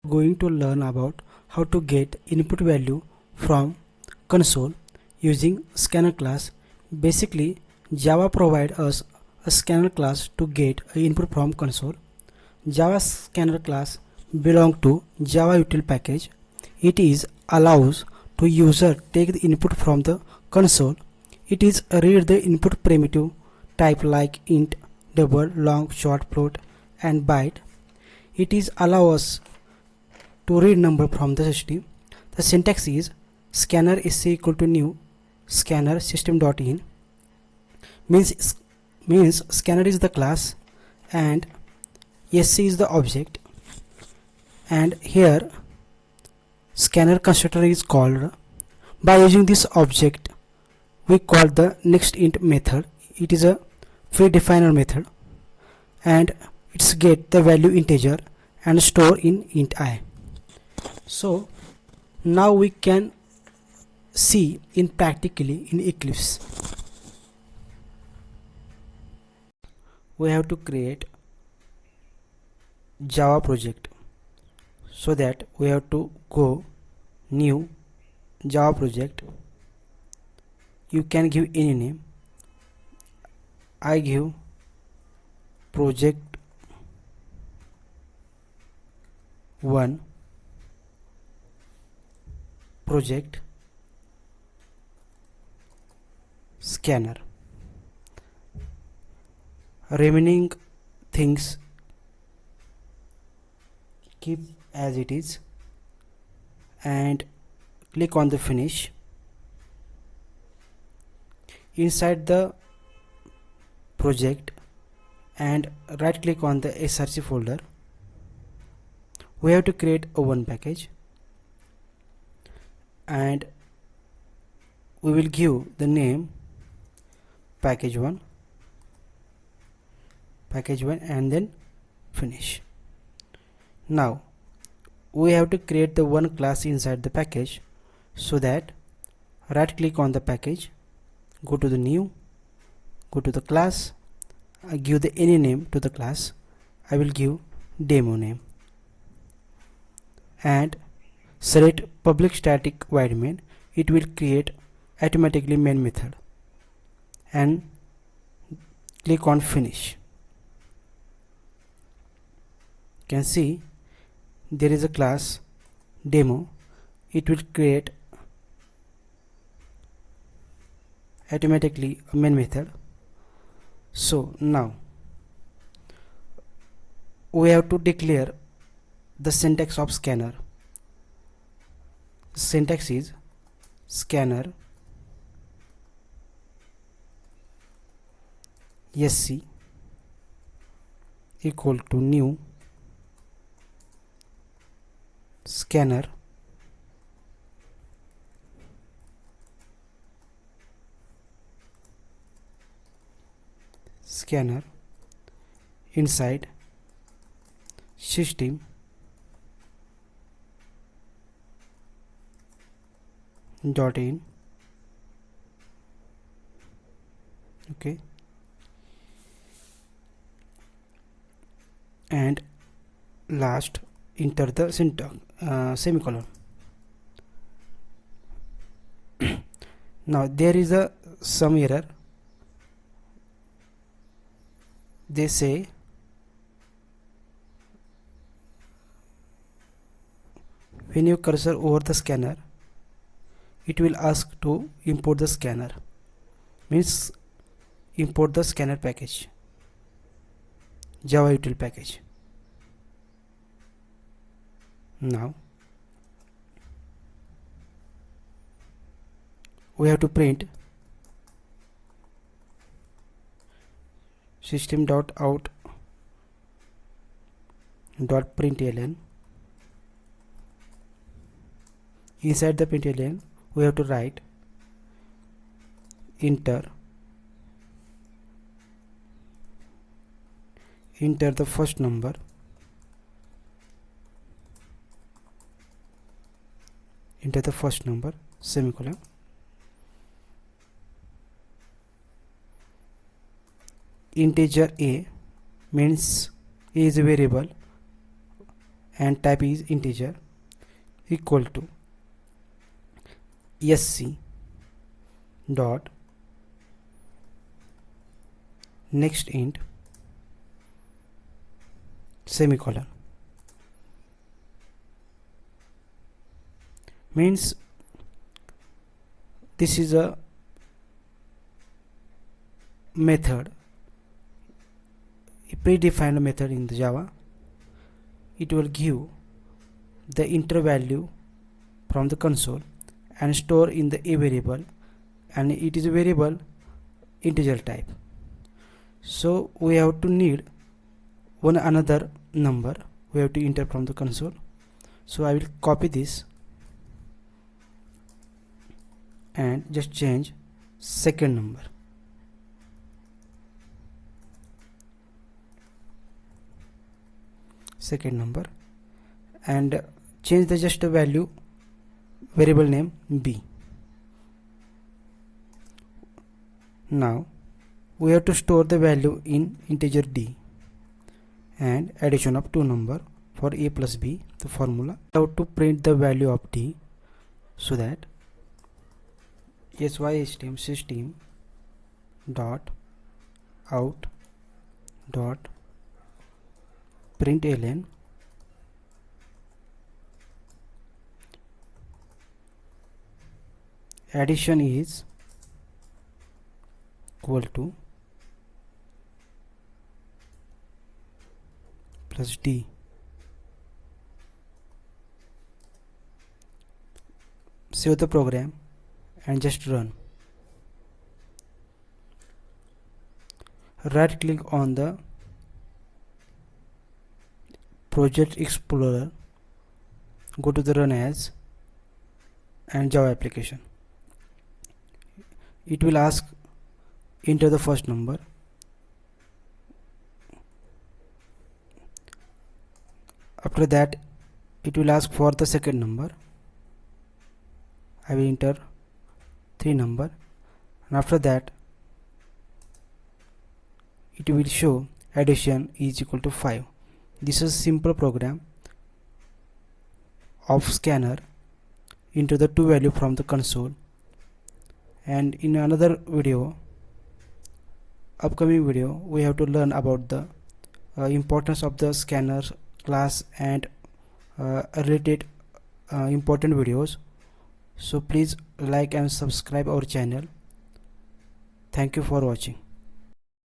Going to learn about how to get input value from console using scanner class. Basically, Java provides us a scanner class to get input from console. Java scanner class belong to Java util package. It is allows to user take the input from the console. It is read the input primitive type like int, double, long, short, float and byte. It is allow us to read number from the system. The syntax is scanner is equal to new scanner system.in means scanner is the class and sc is the object, and here scanner constructor is called. By using this object we call the next int method. It is a predefined method and it's get the value integer and store in int I. So now we can see in practically in Eclipse. We have to create Java project. So that we have to go new Java project. You can give any name. I give project 1 project scanner. Remaining things keep as it is and click on the finish. Inside the project and right click on the src folder. We have to create a one package and we will give the name package1 and then finish. Now we have to create the one class inside the package. So that right click on the package, go to the new, go to the class, give the any name to the class. I will give demo name and select public static void main. It will create automatically main method and click on finish. You can see there is a class demo. It will create automatically a main method. So now we have to declare the syntax of scanner. Syntax is scanner sc equal to new scanner inside system dot in. Okay, and last enter the syntax semicolon. Now there is a some error. They say when you cursor over the scanner it will ask to import the scanner, means import the scanner package, Java util package. Now we have to print system.out.println. Inside the println we have to write enter the first number semicolon. Integer a means a is a variable and type is integer equal to sc dot next int semicolon. Means this is a method, a predefined method in the Java. It will give the enter value from the console and store in the a variable, and it is a variable integer type. So we have to need one another number we have to enter from the console. So I will copy this and just change second number. And change the just value variable name b. Now we have to store the value in integer d and addition of two number for a plus b, the formula. We have to print the value of d, so that system dot out dot println addition is equal to plus d. Save the program and just run. Right click on the Project Explorer, go to the Run As and Java application. It will ask enter the first number. After that it will ask for the second number. I will enter 3 number, and after that it will show addition is equal to 5. This is simple program of scanner into the two value from the console. And in another video, upcoming video, we have to learn about the importance of the scanner class and related important videos. So please like and subscribe our channel. Thank you for watching.